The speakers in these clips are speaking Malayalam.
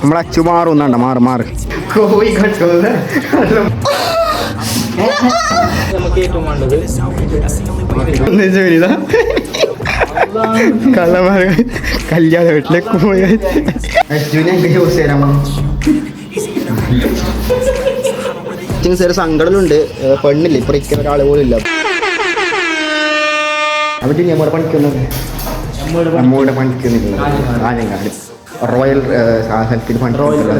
നമ്മളെ അച്ചു മാറുന്നുണ്ട മാറ് കോഴി കട്ടുന്നത് നമുക്ക് ഏറ്റവും വേണ്ടത് കള്ളമാർ കല്യാണ വീട്ടിലേക്ക് പോയി യൂസ് ചെയ്യാമോ ചെറിയ സങ്കടമുണ്ട്. പെണ്ണില്ല ഇപ്പൊ ഇരിക്കുന്ന ഒരാൾ പോലും ഇല്ല. അവിടെ നമ്മുടെ പണിക്കുന്നത് നമ്മളുടെ പണിക്കുന്നില്ല ആനങ്ങാട് റോയൽ ഹെൽത്തിൽ പണിക്കുള്ള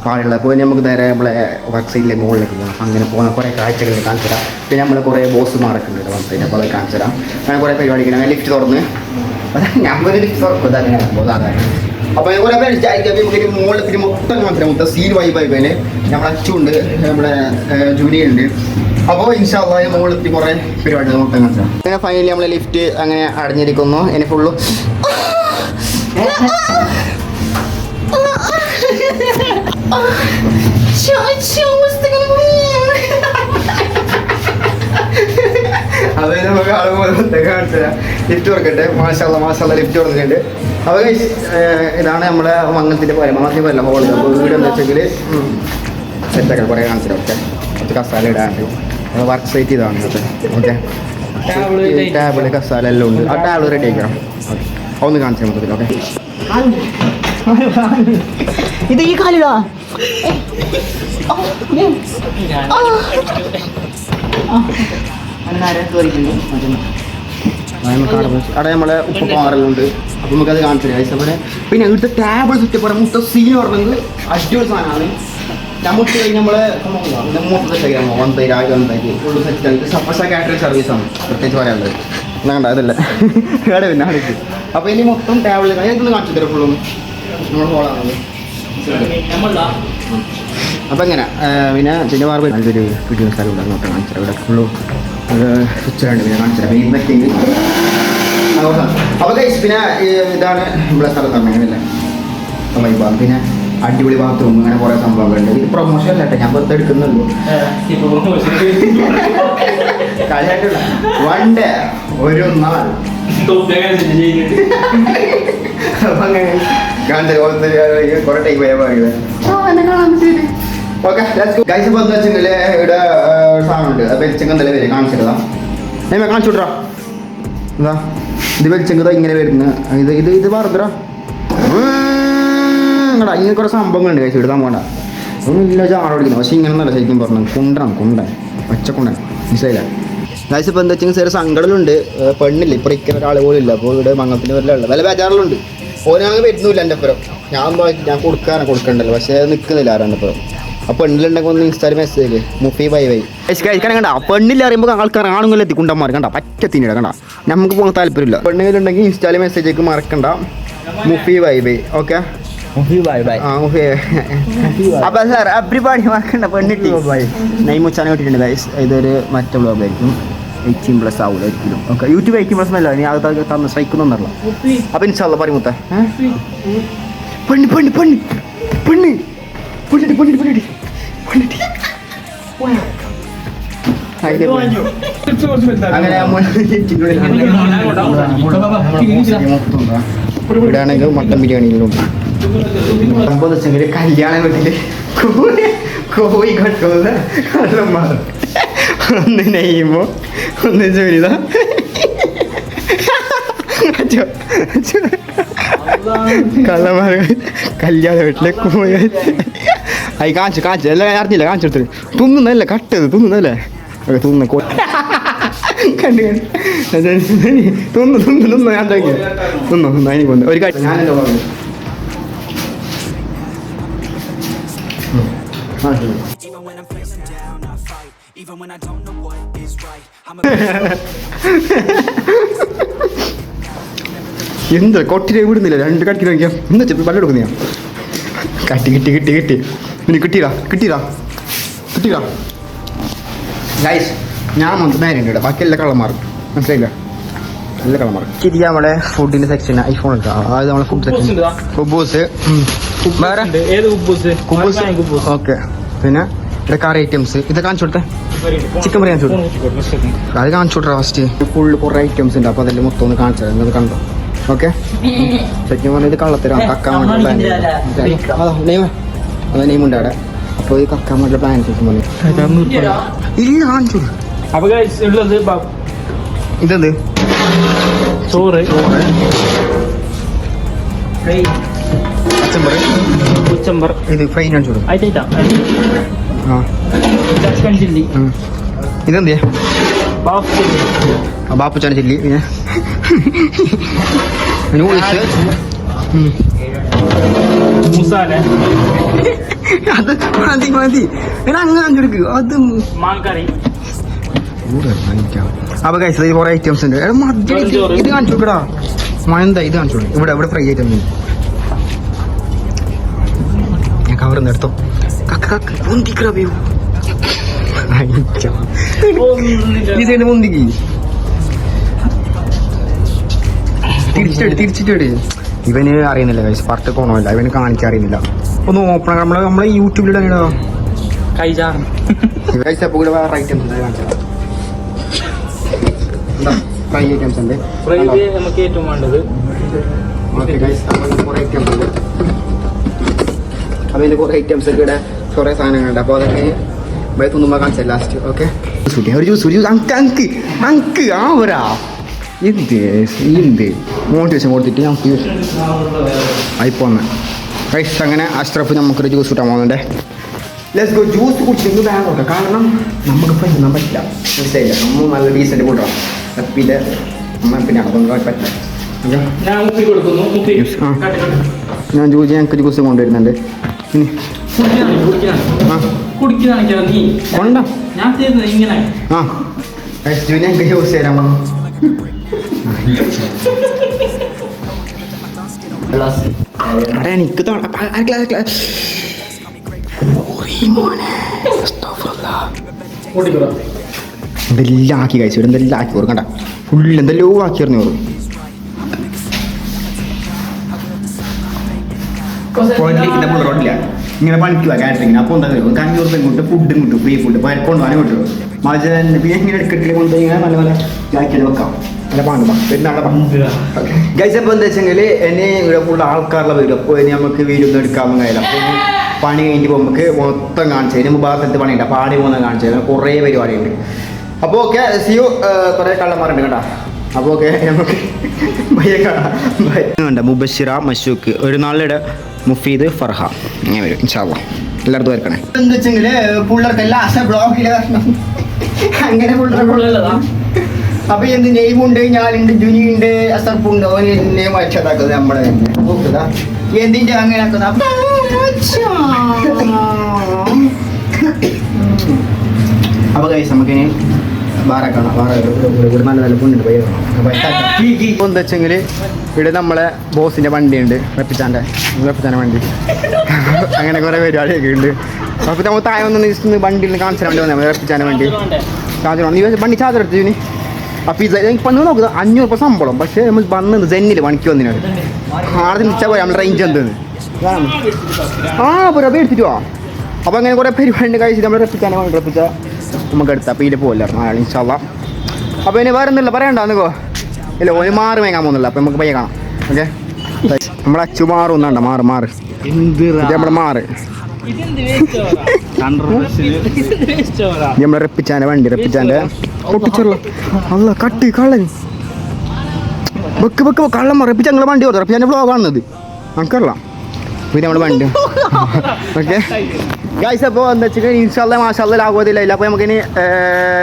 പാടുള്ള അപ്പോൾ നമുക്ക് നേരെ നമ്മളെ വർക്ക് സൈഡിലെ മുകളിലേക്ക് പോകണം. അങ്ങനെ പോകുന്ന കുറേ കാഴ്ചകൾ കാണിച്ചു തരാം. പിന്നെ നമ്മൾ കുറേ ബോസുമാരൊക്കെ ഉണ്ട് വന്നിട്ട് അപ്പോൾ അത് കാണിച്ചു തരാം. അങ്ങനെ കുറേ പരിപാടിക്ക് ഞാൻ ലിഫ്റ്റ് തുറന്ന് ഞമ്മൊരു ലിഫ്റ്റ് തുറക്കും അങ്ങനെ പോകുന്നത്. അപ്പോൾ കുറേ പേര് നമുക്ക് മുകളിൽ പിന്നെ മൊത്തം കാണിച്ചു മൊത്തം സീൽ വൈബായിപ്പോയിന്. നമ്മുടെ അച്ചുണ്ട്, നമ്മുടെ ജൂനിയർ ഉണ്ട്. അപ്പോൾ ഇൻഷാ അല്ലാഹ് മുകളിൽ കുറേ പരിപാടികൾ മൊത്തം കാണിച്ചു. അങ്ങനെ ഫൈനലി നമ്മളെ ലിഫ്റ്റ് അങ്ങനെ അടഞ്ഞിരിക്കുന്നു. ഇനി ഫുള്ള് അത് നമുക്ക് ആളുപോലെ കാണിച്ചുതരാം. ലിഫ്റ്റ് തുറക്കട്ടെ. മാഷാഅല്ലാഹ് ലിഫ്റ്റ് തുറന്നിട്ടുണ്ട്. അപ്പോൾ ഇതാണ് നമ്മുടെ മംഗലത്തിൻ്റെ പരമാവധി വല്ല ഹോൾ. അപ്പോൾ വീട് എന്താ വെച്ചെങ്കിൽ സെറ്റൊക്കെ കുറേ കാണിച്ചിട്ട് ഓക്കെ കുറച്ച് കസാല ഇടാണ്ട് വർക്ക് സൈറ്റ് ഇതാണ് ഓക്കെ. ടേബിള് കസാല എല്ലാം ഉണ്ട്. ആ ടേബിൾ റെഡി ആക്കണം. ഓക്കെ ഒന്ന് കാണിച്ചാൽ മൊത്തത്തിൽ ഓക്കെ. ഇത് ഈ കാലിടാ അവിടെ നമ്മളെ ഉപ്പ് പാറലുണ്ട്. അപ്പം നമുക്കത് കാണിച്ചു തരാം. പിന്നെ ഇവിടുത്തെ ടേബിൾ സെറ്റപ്പ് പറയാം. മുത്ത സീൻ പറഞ്ഞത് അടിപൊളി സാധനമാണ്. നമുക്ക് കഴിഞ്ഞ് നമ്മളെ കാറ്ററിംഗ് സർവീസാണ് പ്രത്യേകിച്ച് പറയാനുള്ളത്. എന്നാ അതല്ല ഇവിടെ പിന്നെ അടുത്ത്. അപ്പോൾ ഇനി മൊത്തം ടേബിൾ ഇതൊന്ന് കാണിച്ചു തരാം. ഫുള്ളും നമ്മൾ ഹോളാണത്. അപ്പം എങ്ങനെ പിന്നെ ചിന്നമാർബ് നല്ലൊരു വീഡിയോ സ്ഥലം ഇവിടെ നോക്കാം കാണിച്ചാൽ ഇവിടെ ഫുള്ളും സ്വിച്ചുണ്ട്. പിന്നെ കാണിച്ചാൽ പിന്നെ അപ്പോൾ പിന്നെ ഇതാണ് ഇവിടെ സ്ഥലം തന്നെയാണല്ലേ വൈബാണ്. പിന്നെ അടിപൊളി ബാത്റൂം അങ്ങനെ കുറേ സംഭവങ്ങളുണ്ട്. ഇത് പ്രൊമോഷൻ അല്ല കേട്ടോ, ഞാൻ പുറത്ത് എടുക്കുന്നുള്ളൂ. കളിയായിട്ടുള്ള വൺ ഡേ ഒരു നാൾ അപ്പം അങ്ങനെ കാണിച്ചാൽ കുറേ ടൈം പോയാൽ പറയുന്നത് ഓക്കെ ഗൈസ്. ഇപ്പോൾ എന്താ വെച്ചെങ്കിൽ ഇവിടെ സാധനമുണ്ട്. അത് വെളിച്ചെങ്കിൽ എന്തായാലും വരും കാണിച്ചിട്ടാ ഞാൻ കാണിച്ചു വിട്രാ. എന്താ ഇത് വെളിച്ചെങ്കത ഇങ്ങനെ വരുന്നത്. ഇത് പറഞ്ഞാ ഇങ്ങടാ ഇങ്ങനെ കുറേ സംഭവങ്ങളുണ്ട് കഴിച്ച് എടുക്കാൻ പോകണ്ട. ഒന്നും ഇല്ല ചാട് പിടിക്കുന്നത്. പക്ഷേ ഇങ്ങനെ നല്ല ശരിക്കും പറഞ്ഞു കുണ്ടൻ ഒച്ചക്കുണ്ടൻ മനസ്സിലായില്ല ഗൈസ്. ഇപ്പോൾ എന്താ വെച്ചാൽ ചെറിയ സങ്കടമുണ്ട്. പെണ്ണില്ല ഇപ്പോൾ ഇരിക്കുന്ന ഒരാൾ പോലും ഇല്ല. അപ്പോൾ ഇവിടെ മംഗളത്തിൻ്റെ വല്ല വില ബേജാറിലുണ്ട്. ഓനാണെങ്കിൽ വരുന്നില്ല എൻ്റെ അപ്പുറം. ഞാൻ കൊടുക്കണ്ടല്ലോ. പക്ഷേ നിൽക്കുന്നില്ല ആരും എൻ്റെ അപ്പുറം. ആ പെണ്ണിലുണ്ടെങ്കിൽ ഒന്ന് ഇൻസ്റ്റാൾ മെസ്സേജ് മുഫി ബൈ കഴിക്കാൻ കണ്ട. പെണ്ണില്ല അറിയുമ്പോൾ ആൾക്കാർ ആണുങ്ങളിൽ എത്തി കുണ്ടന്മാർ കണ്ട പറ്റത്തിനിട കണ്ട. നമുക്ക് പോകാൻ താല്പര്യമില്ല. പെണ്ണിലുണ്ടെങ്കിൽ ഇൻസ്റ്റാൾ മെസ്സേജേക്ക് മറക്കണ്ട മുഫി ബൈ ഓക്കെ. അപ്പോൾ സാർ എവരിബഡി മറക്കണ്ട പെണ്ണിട്ടി നൈമുച്ചാനെ കിട്ടിയിട്ടുണ്ട് ഗൈസ്. ഇതൊരു മറ്റേ വ്ളോഗായിരിക്കും. 18+ ആവില്ല ഒരിക്കലും ഓക്കെ. യൂട്യൂബ് 18+ അല്ല. ഇനി അത് തന്ന് സഹിക്കുന്നൊന്നല്ല. അപ്പം ഇൻഷാല്ലാ പറയുമുത്ത അങ്ങനെ ഇവിടെയാണെങ്കിൽ മട്ടൻ ബിരിയാണിയിലുണ്ട്. സംഭവം വെച്ചെങ്കിൽ കല്യാണ വീട്ടിൽ കോഴി കട്ടുന്നത് കള്ളന്മാർ ഒന്ന് നെയ്യുമ്പോൾ ഒന്ന് ജോലിതാ കള്ളന്മാർ കല്യാണ വീട്ടിലേക്ക് പോയി. അത് കാണിച്ചു എല്ലാം അറിഞ്ഞില്ല കാണിച്ചെടുത്ത് തിന്നുന്നല്ലേ കട്ടത് തിന്നുന്നല്ലേ തിന്നു കണ്ടു തിന്നു ഞാൻ തിന്നു അതിന് കൊണ്ട് ഒരു കാര്യം ഞാൻ എന്താ പറഞ്ഞു എന്താ കൊട്ടിനെ വിടുന്നില്ല. 2 കട്ടിക്ക് നോക്കിയാൽ എന്താ ചെപ്പി പല്ല് എടുക്കുന്ന കിട്ടി പിന്നെ കിട്ടിയില്ല ഗൈസ്. ഞാൻ നേരം കേട്ടോ. ബാക്കി എല്ലാ കള്ളന്മാരും മനസ്സിലായില്ല. എല്ലാ കള്ളന്മാരും ശരി. നമ്മളെ ഫുഡിന്റെ സെക്ഷൻ ഐഫോൺ എടുക്കാം. അതായത് നമ്മളെ ഫുഡ് സെക്ഷൻ കുബൂസ് വേറെ ഓക്കെ. പിന്നെ ഇവിടെ കറി ഐറ്റംസ് ഇതൊക്കെ കാണിച്ചു കൊടുത്തേ ചിക്കൻ ബിരിയാണി കാണിച്ചു കൊടുത്തു അത് കാണിച്ചു കൊടുത്ത ഫസ്റ്റ് ഫുള്ള് കുറേ ഐറ്റംസ് ഉണ്ട് അപ്പോൾ അതെല്ലാം മൊത്തം ഒന്ന് കാണിച്ചു തരാം ഇത് കണ്ടോ ഓക്കെ ശരിക്കും പറഞ്ഞാൽ ഇത് കള്ളത്തരാം കക്കാൻ വേണ്ടി അതാ നെയ്മുണ്ട് അവിടെ അപ്പോൾ ഇത് കക്കാൻ വേണ്ടി പ്ലാൻ ഇല്ല കാണിച്ചു അപ്പൊ guys, ഉള്ളത് ഇതെന്ത് ചോറ് ഉച്ചമ്പർ ഇത് ഫ്രൈ കാണിച്ചു കൊടുക്കും ആയിട്ടാ ആ ചിക്കൻ ചില്ലി ഇതെന്തിയാ ബാഫ് ചില്ലി ബാപ്പുച്ചാൻ ചില്ലി പിന്നെ നൂഡിൽസ് മുസാല അത് മതി മതി അങ്ങനെ കാണിച്ചു അത് മാങ്കറി അപ്പൊ കഴിച്ചത് ഇത് കുറെ ഐറ്റംസ് ഉണ്ട് ഇത് കാണിച്ചു കൊടുക്കടാ എന്താ ഇത് കാണിച്ചു കൊടുക്കും ഇവിടെ ഇവിടെ ഫ്രൈ ഐറ്റം ഞാൻ കവർ എടുത്തോ മുന്തിക്ക് തിരിച്ചിട്ട് ഇവന് അറിയുന്നില്ല കഴിച്ച് പർട്ട് പോകണമല്ല ഇവന് കാണിക്കാൻ അറിയുന്നില്ല ഒന്ന് ഓപ്പൺ നമ്മളെ യൂട്യൂബിലിടാ കൈജാറ് കൂടെ വേറെ ഐറ്റംസ് കാണിച്ചത് ഫ്രൈ ഐറ്റംസ് ഉണ്ട് ഫ്രൈ നമുക്ക് ഏറ്റവും വേണ്ടത് ഓക്കെ ഗൈസ് അപ്പോൾ കുറേ ഐറ്റംസ് ഉണ്ട് അപ്പോൾ ഇതിൽ കുറേ ഐറ്റംസ് ഒക്കെ ഇവിടെ കുറേ സാധനങ്ങളുണ്ട് അപ്പോൾ അതൊക്കെ വയത്തൊന്നും കാണിച്ചാൽ ലാസ്റ്റ് ഓക്കെ ഒരു ജ്യൂസ് അങ്ക് ആ ഒരാ എന്ത് മോട്ടിവേഷൻ കൊടുത്തിട്ട് നമുക്ക് ആയിപ്പോന്ന് ഗൈസ് അങ്ങനെ അഷ്റഫ് നമുക്കൊരു ജ്യൂസ് കിട്ടാൻ പോകുന്നുണ്ട് ലെറ്റ്സ് ഗോ ജ്യൂസ് കുടിച്ചെങ്കിൽ വേണം നോക്കാം കാരണം നമുക്ക് പറ്റുന്ന പറ്റില്ല മനസ്സിലായില്ല നമ്മൾ നല്ല ഡീസൻറ്റ് കൂട്ടാം പിന്നെ പിന്നെ അതൊന്നും പറ്റില്ല ഞാൻ മുക്കി കൊടുക്കുന്നു ഞാൻ ജ്യൂസ് ഞങ്ങൾക്ക് ജ്യൂസ് കൊണ്ടുവരുന്നുണ്ട് ഇനി കുടിക്കാണ് നീ കൊണ്ട ഞാൻ ചെയ്യുന്നത് ഇങ്ങനെ ആ ഞങ്ങൾക്ക് ജ്യൂസ് തരാമോ എനിക്ക് എന്തെല്ലാം ആക്കി കഴിച്ചു എന്തെല്ലാം ആക്കി കൊടുക്കണ്ട ഫുള്ള് എന്തെല്ലോ ആക്കി എറിഞ്ഞു കൊടുക്കും റോഡില്ല ഇങ്ങനെ പണിക്കുക കാറ്ററിങ്ങിന് അപ്പോൾ എന്താ തരും 500 രൂപ ഇങ്ങോട്ട് ഫുഡ് ഇങ്ങോട്ട് ഫ്രീ ഫുഡ് കൊണ്ടുപോകാൻ കിട്ടും മറിച്ച് പിന്നെ ഇങ്ങനെ എടുക്കട്ടിൽ കൊണ്ടുപോയി ഇങ്ങനെ നല്ല നല്ല ജാക്കിൽ വെക്കാം നല്ല പാണ്ട് ഗൈസ് അപ്പോൾ എന്താ വെച്ചെങ്കിൽ എന്നെ ഇവിടെ ഫുൾ ആൾക്കാരുടെ വരും അപ്പോൾ ഇനി നമുക്ക് വീഡിയോ ഒന്നും എടുക്കാമെന്ന് കഴിയില്ല അപ്പോൾ പണി കഴിഞ്ഞിട്ട് പോകുമ്പോൾ നമുക്ക് മൊത്തം കാണിച്ചു തരും ഭാഗത്ത് പണിയുണ്ട് അപ്പോൾ ആടി പോകുന്നത് കാണിച്ചു തരും കുറേ പരിപാടിയുണ്ട് അപ്പോൾ ഓക്കെ സിയു കുറേ കള്ളന്മാരുണ്ട് കേട്ടോ അപ്പോൾ ഓക്കെ നമുക്ക് വേണ്ട മുബഷിറ മഷൂക്ക് ഒരു നാളുടെ മുഫീദ് ഫർഹ അങ്ങനെ വരും ഇൻഷാ അല്ലാഹ് എല്ലായിടത്തും വരക്കണേ എന്താ വെച്ചെങ്കിൽ പിള്ളേർക്ക് എല്ലാ ബ്ലോഗിൽ അങ്ങനെ പിള്ളേർ അപ്പൊ എന്ത് നെയ്മുണ്ട് ഞാനുണ്ട് ജുനിയുണ്ട് അസർപ്പുണ്ട് ഓന് എന്നെ മറ്റതാക്കുന്നത് നമ്മളെ നോക്കുക എന്തിന്റെ അങ്ങനെ അപ്പൊ കൈസ് നമുക്കിനി ബാറാക്കണം ഇവിടെ നല്ല നല്ല പുണ്ണുണ്ട് എന്താ വെച്ചെങ്കിൽ ഇവിടെ നമ്മളെ ബോസിന്റെ വണ്ടിയുണ്ട് റപ്പിച്ചാൻ്റെ വണ്ടി അങ്ങനെ കുറെ പരിപാടിയൊക്കെ ഉണ്ട് അപ്പൊ നമ്മൾ താഴെ വന്ന് വണ്ടിയിൽ കാണിച്ചാൽ വേണ്ടി വന്നാൽ റപ്പിച്ചാൻ്റെ വണ്ടി ചാർജർ നീ വണ്ടി ചാർജർ എടുത്തു ഇനി അപ്പോൾ ഇത് പണ്ട് നോക്കുക 500 രൂപ ശമ്പളം പക്ഷേ നമ്മൾ വന്നത് ജെന്നിൽ പണിക്ക് വന്നതിനാണ് ആദ്യം നിൽച്ചാൽ പോയി നമ്മുടെ റേഞ്ച് എന്തെന്ന് ആ അപ്പോൾ എടുത്തിട്ട് പോവാം അപ്പോൾ അങ്ങനെ കുറേ പരിപാടി കഴിച്ചിട്ട് നമ്മൾ റപ്പിച്ചാൽ നമുക്ക് എടുത്താൽ അപ്പോൾ ഇതിൽ പോകില്ലായിരുന്നു അയാൾ ഇൻഷാ അല്ലാഹ് അപ്പോൾ ഇനി വേറെ ഒന്നുമില്ല പറയണ്ടോ ഇല്ല ഒരു മാറ് മേങ്ങാൻ പോകുന്നില്ല അപ്പോൾ നമുക്ക് പയ്യെ കാണാം ഓക്കെ നമ്മളെ അച്ചു മാറുന്നുണ്ട മാറ് നമ്മുടെ മാറ് നമ്മളെ റപ്പിച്ചാൻ്റെ വണ്ടി റപ്പിച്ചാൻ്റെ ഒട്ടിച്ചുള്ള അല്ല കട്ട് കള്ളൻ വെക്ക് കള്ളം റപ്പിച്ച ഞങ്ങളെ വണ്ടി ഓർത്ത് റപ്പിച്ചാൻ്റെ വ്ളോഗ് കാണുന്നത് നമുക്കറിയാം പിന്നെ നമ്മുടെ വണ്ടി ഓക്കെ ഗൈസ് അപ്പോൾ എന്താ വെച്ചാൽ ഇൻഷാല്ലാ മാഷാല്ലാ ലാഘവത്തില്ല അപ്പോൾ നമുക്കിനി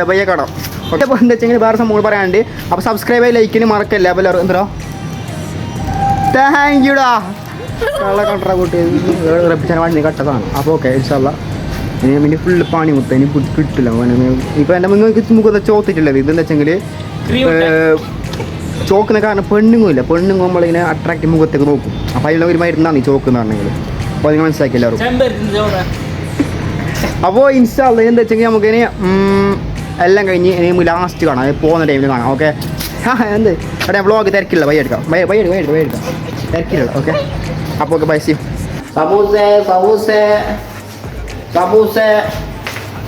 പയ്യെ കാണാം ഓക്കെ അപ്പോൾ എന്താ വെച്ചെങ്കിൽ വേറെ സംഭവങ്ങൾ പറയാനുണ്ട് അപ്പോൾ സബ്സ്ക്രൈബ് ചെയ്ത് ലൈക്കിന് മറക്കല്ല അപ്പോൾ എല്ലാവരും എന്താ താങ്ക് യുടാ കള്ള കട്ടറ കൂട്ടി റപ്പിച്ചാൻ വണ്ടി കട്ടതാണ് അപ്പോൾ ഓക്കെ ഇൻഷാല്ലാ ഇനി പിന്നെ ഫുള്ള് പണി മുത്ത ഇനി കിട്ടില്ല ഇപ്പം എൻ്റെ നിങ്ങൾക്ക് മുഖത്ത് ചോത്തിട്ടില്ല ഇതെന്താ വെച്ചെങ്കിൽ ചോക്കുന്ന കാരണം പെണ്ണുങ്ങില്ല പെണ്ണുങ്ങ് നമ്മളിങ്ങനെ അട്രാക്റ്റീവ് മുഖത്തേക്ക് നോക്കും അപ്പോൾ അതിലുള്ള ഒരു മരുന്നാണ് ഈ ചോക്കെന്ന് പറഞ്ഞെങ്കിൽ അപ്പോൾ നിങ്ങൾ മനസ്സിലാക്കി എല്ലാവരും അപ്പോൾ ഇൻഷാല്ലാ എന്താ വെച്ചെങ്കിൽ നമുക്കിനി എല്ലാം കഴിഞ്ഞ് ഇനി ലാസ്റ്റ് കാണാം പോകുന്ന ടൈമിൽ കാണാം ഓക്കെ എന്ത് എടാ വ്ളോഗ് തിരക്കില്ല വൈ എടുക്കാം വൈ എടുക്കാം തിരക്കില്ല ഓക്കെ അപ്പോൾ okay bye C samosa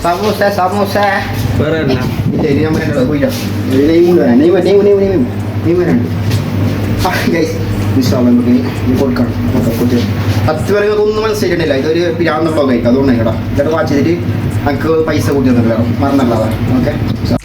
samosa samosa വേറെ ഇല്ല ഇനി നമ്മൾ പോയില്ല നെയ്മ് കൊണ്ടുവരാം നെയ്മ് വരാണ്ട് ഗൈസ് നമുക്ക് കൊടുക്കണം ഓക്കെ 10 പേർക്ക് ഒന്നും മനസ്സിലായിട്ടില്ല ഇതൊരു പിരാന്ത ബ്ലോഗ് ആയിരിക്കും അതുകൊണ്ടാണ് കേട്ടോ ഇതൊക്കെ വാച്ച് ചെയ്തിട്ട് നമുക്ക് പൈസ കൂട്ടി തന്നിട്ടില്ല മറന്നല്ലാതെ ഓക്കെ